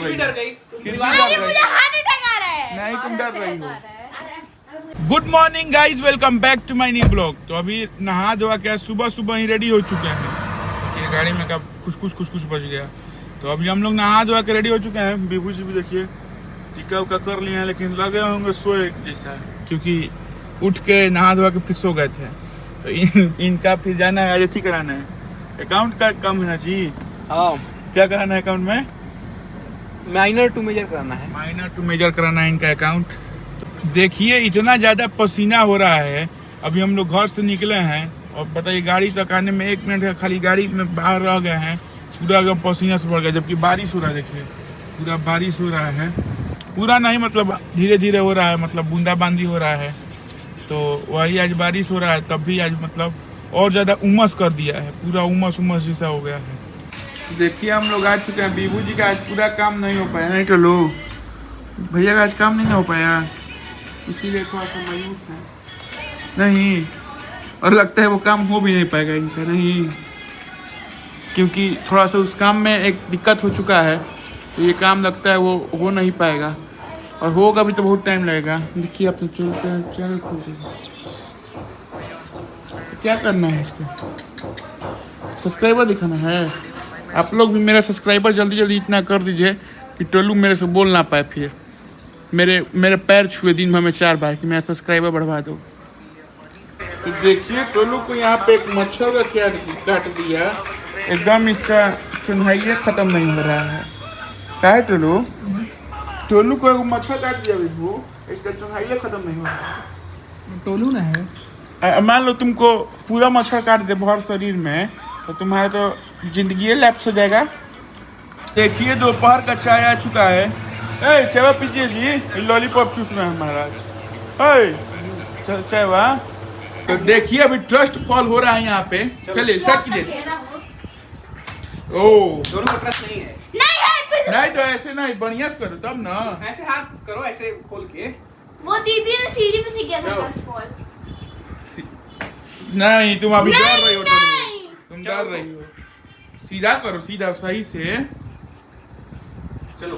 डर गई। मुझे हार्ट अटैक आ रहा है। नहीं तुम डर रही हो। Good morning guys, welcome back to my new blog. तो अभी नहा धोआ के सुबह सुबह ही रेडी हो चुके हैं कि गाड़ी में कब कुछ बच गया। तो अभी हम लोग नहा धोआ के रेडी हो चुके हैं। बीबू जी भी देखिए टीका उका कर लिए हैं, लेकिन लगे होंगे सोए जैसा, क्योंकि उठ के नहा धोआ के फिर सो गए थे। तो इनका फिर जाना है, अथी कराना है, अकाउंट का काम है ना जी। हाँ, क्या कराना है अकाउंट में? माइनर टू मेजर कराना है। माइनर टू मेजर कराना है इनका अकाउंट। तो देखिए इतना ज़्यादा पसीना हो रहा है। अभी हम लोग घर से निकले हैं और बताइए गाड़ी तक आने में 1 मिनट है, खाली गाड़ी में बाहर रह गए हैं, पूरा एकदम पसीना से भर गया। जबकि बारिश हो रहा है, देखिए पूरा बारिश हो रहा है, पूरा नहीं मतलब धीरे धीरे हो रहा है, मतलब बूंदाबांदी हो रहा है। तो वही आज बारिश हो रहा है, तब भी आज मतलब और ज़्यादा उमस कर दिया है, पूरा उमस जैसा हो गया है। देखिए हम लोग आ चुके हैं। बीबू जी का आज पूरा काम नहीं हो पाया, नहीं तो लो भैया का आज काम नहीं हो पाया, इसीलिए थोड़ा सा मायूस है। नहीं, और लगता है वो काम हो भी नहीं पाएगा इनका, नहीं, क्योंकि थोड़ा सा उस काम में एक दिक्कत हो चुका है। तो ये काम लगता है वो हो नहीं पाएगा, और होगा भी तो बहुत टाइम लगेगा। देखिए अपने चैनल खोल दीजिए। तो क्या करना है इसको? सब्सक्राइबर दिखाना है। आप लोग भी मेरा सब्सक्राइबर जल्दी इतना कर दीजिए कि टोलू मेरे से बोल ना पाए, फिर मेरे पैर छुए दिन भर में 4 बार कि मेरा सब्सक्राइबर बढ़वा दो। तो देखिए टोलू को यहाँ पे एक मच्छर का क्या काट दिया, एकदम इसका चुन्हाइया खत्म नहीं हो रहा है। क्या है टोलू को एक मच्छर काट दिया विभू, इसका चुन्हाइया खत्म नहीं हो रहा है। टोलू ना है, मान लो तुमको पूरा मच्छर काट दे भर शरीर में, तो तुम्हारा तो जिंदगी लैप्स हो जाएगा। देखिए दोपहर का चाय आ चुका है। चाय पीजिए जी, लॉलीपॉप चूस रहे हैं महाराज। चाय वाह। तो देखिए अभी ट्रस्ट फॉल हो रहा है यहाँ पे। चलिए स्टार्ट कीजिए। ओ दोनों का ट्रस्ट नहीं है। नहीं तो ऐसे नहीं, बढ़िया से करो तब ना। ऐसे हाथ करो, ऐसे खोल के। वो दीदी ने सीढ़ी पे सीख गया था फर्स्ट फॉल। नहीं तुम अभी डर रही हो, नहीं। तुम डर रही हो। सीधा करो, सीधा सही से चलो।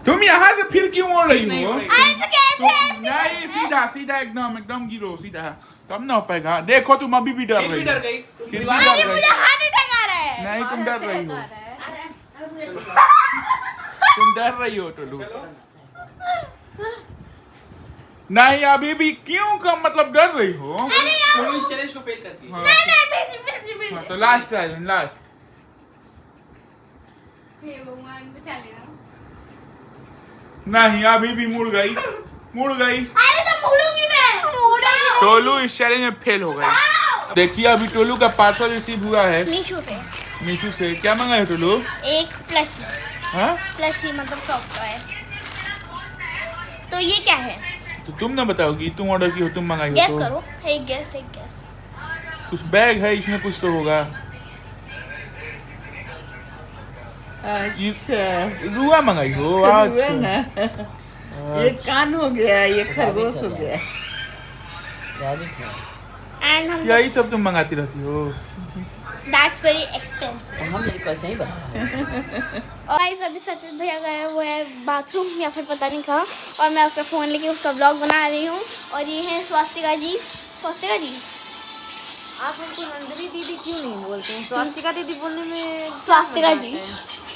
तुम यहाँ से फिर क्यों ओढ़ रही हो? अरे तो कैसे नहीं, सीधा एकदम गिरो सीधा, तब ना हो पाएगा। देखो तुम अभी भी डर फिर रही भी हो। डर गई। फिर भी दीवार डर अरे रही मुझे हो। हार्ट अटैक आ रहा है। नहीं तुम डर रही हो, चलो। तुम डर रही हो टोलू। नहीं अभी भी क्यों कम मतलब डर रही हो? टोलू इस चैलेंज को फेल करती है। हाँ, नहीं हाँ, तो लास्ट ट्राई, लास्ट। हे भगवान बचा लेना। नहीं अभी भी मुड़ गई। अरे तो मुड़ूंगी मैं। टोलू इस चैलेंज में फेल हो गई। देखिए अभी टोलू का पार्सल रिसीव हुआ है मीशू से। क्या मंगा है टोलू? एक प्लस हाँ, प्लशी मतलब सॉफ्टवेयर। तो ये क्या है? तो तुम ना बताओगी, तुम ऑर्डर की हो, तुम मंगाई हो गेस तो। करो। एक गेस कुछ बैग है इसमें, कुछ तो होगा। अच्छा, रुआ मंगाई हो? हुआ अच्छा। ना। ये कान हो गया, ये खरगोश हो गया। एंड हम यही सब तुम मंगाती रहती हो। That's very expensive. हम मेरे को सही बता। और गाइस अभी सचिन भैया गए हुए हैं बाथरूम या फिर पता नहीं कहाँ, और मैं उसका फ़ोन लेके उसका ब्लॉग बना रही हूँ। और ये है स्वास्तिका जी। स्वास्तिका जी, आप उनको नंदनी दीदी क्यों नहीं बोलते हैं? स्वास्तिका दीदी बोलने में Swastika ji,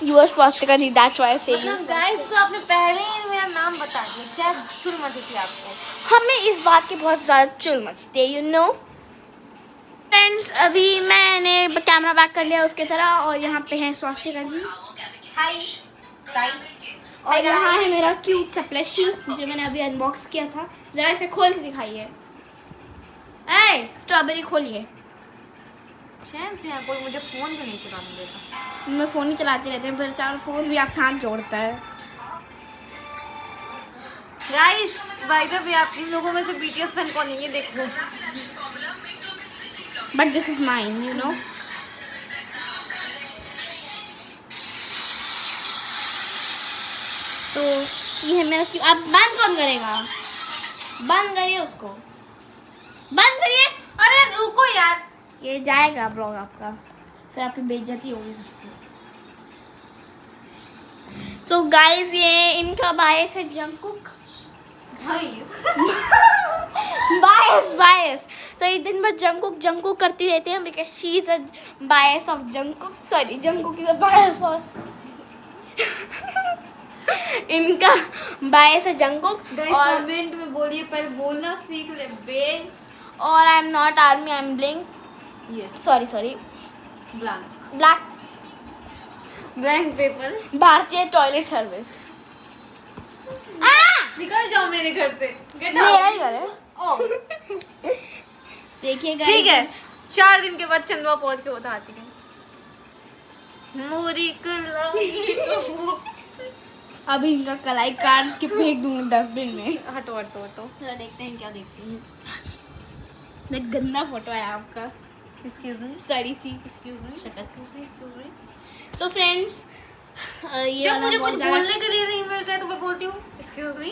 you are Swastika ji, that's why I say मतलब गाइस को आपने पहले ही मेरा नाम बता दिया, क्या चुल मची थी आपको। हमें इस बात की बहुत ज़्यादा चुल मचती है, यू नो। फ्रेंड्स अभी मैंने कैमरा बैक कर लिया उसके तरह, और यहाँ पे हैं स्वास्तिका जी। Hi guys. और यहाँ है मेरा क्यूट सा प्लशी जो मैंने अभी अनबॉक्स किया था। ज़रा इसे खोल के दिखाइए। स्ट्रॉबेरी खोलिए। चैन से यहाँ कोई मुझे फोन भी नहीं चलाने देता। मैं फ़ोन ही चलाती रहती हूँ, फिर चार फ़ोन भी आप साथ जोड़ता है। गाइस बाय द वे, आप इन लोगों में से बीटीएस फैन कौन है ये देखो। But this is mine, you know. तो ये है मेरा अब बंद कौन करेगा? बंद करिए उसको, बंद करिए। अरे रुको यार, ये जाएगा ब्लॉग आपका, फिर आपकी बेइज्जती होगी सबकी। सो गाइस ये इनका बायस है जंगकुक। बायस तो ये दिन भर जंगकुक करती रहती हैं because she is a bias of Jungkook. Sorry, Jungkook is a bias for इनका बायस है जंगकुक। और कमेंट में बोलिए, पर बोलना सीख ले बे। और I am not army, I am blink. Yes, sorry blank paper. भारतीय टॉयलेट सर्विस। निकल जाओ मेरे घर से, गेट मेरा ही घर है। आउट। देखिए ठीक है, 4 दिन के बाद चंदवा पहुंच के बताती हूँ। मूरी कलाई तो अभी इनका कलाई काट के फेंक दूंगी डस्टबिन में। हटो हटो हटो। चलो देखते हैं क्या देखते हैं। मैं गंदा फोटो है आपका, एक्सक्यूज मी, सड़ी सी। Excuse me, excuse me. So friends, ये जब वाला मुझे बहुत कुछ ज़्यादा- बोलने के लिए नहीं मिलता है तो मैं बोलती हूँ excuse me,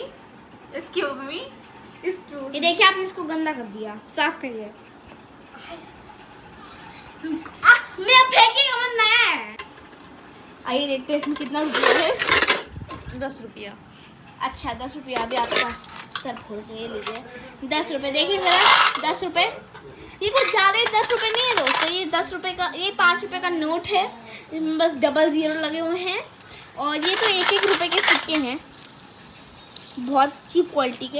excuse me, excuse ये देखिए आपने इसको गंदा कर दिया, साफ करिए। मैं फेंकेगा मत ना। आइए देखते हैं इसमें कितना रुपया है। 10 रुपया। अच्छा 10 रुपया भी आपका सर फोड़ के ये लीजिए। 10 रुपये देखिए ज़रा, 10 रुपये। ये कुछ ज़्यादा ही 10 रुपये नहीं है दोस्तों, ये 10 रुपये का, ये 5 रुपये का नोट है। इसमें बस डबल ज़ीरो लगे हुए हैं। और ये तो 1-1 रुपये के सिक्के हैं, बहुत चीप क्वालिटी के।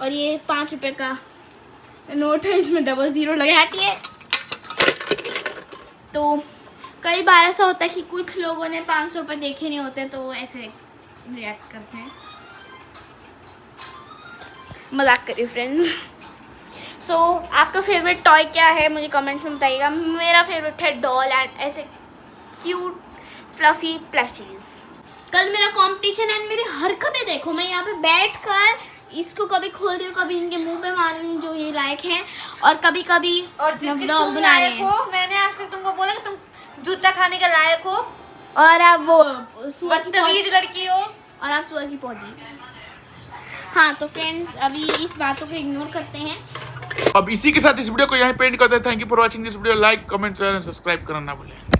और ये 5 रुपये का नोट है, इसमें डबल ज़ीरो लगे। हटिए। तो कई बार ऐसा होता है कि कुछ लोगों ने 500 रुपये देखे नहीं होते तो वो ऐसे रिएक्ट करते हैं। मजाक करिए फ्रेंड्स। सो आपका फेवरेट टॉय क्या है मुझे कमेंट्स में बताइएगा। मेरा फेवरेट है डॉल एंड ऐसे क्यूट फ्लफी प्लशीज। कल मेरा कंपटीशन एंड मेरी हरकतें देखो, मैं यहाँ पे बैठकर इसको कभी खोल रही हूँ, कभी इनके मुंह पे मार रही हूँ जो ये लायक हैं, और कभी कभी और जिसके व्लॉग तुम बना रहे लायक हैं। हो, मैंने आज तक तुमको बोला कि तुम जूता खाने के लायक हो, और आप वो सुअर की बदतमीज लड़की हो। और आप सुअर की पौधी। हाँ तो फ्रेंड्स, अभी इस बातों को इग्नोर करते हैं। अब इसी के साथ इस वीडियो को यहीं पे एंड करते हैं। Thank you for watching this video. Like, comment, share and subscribe करना ना भूलें।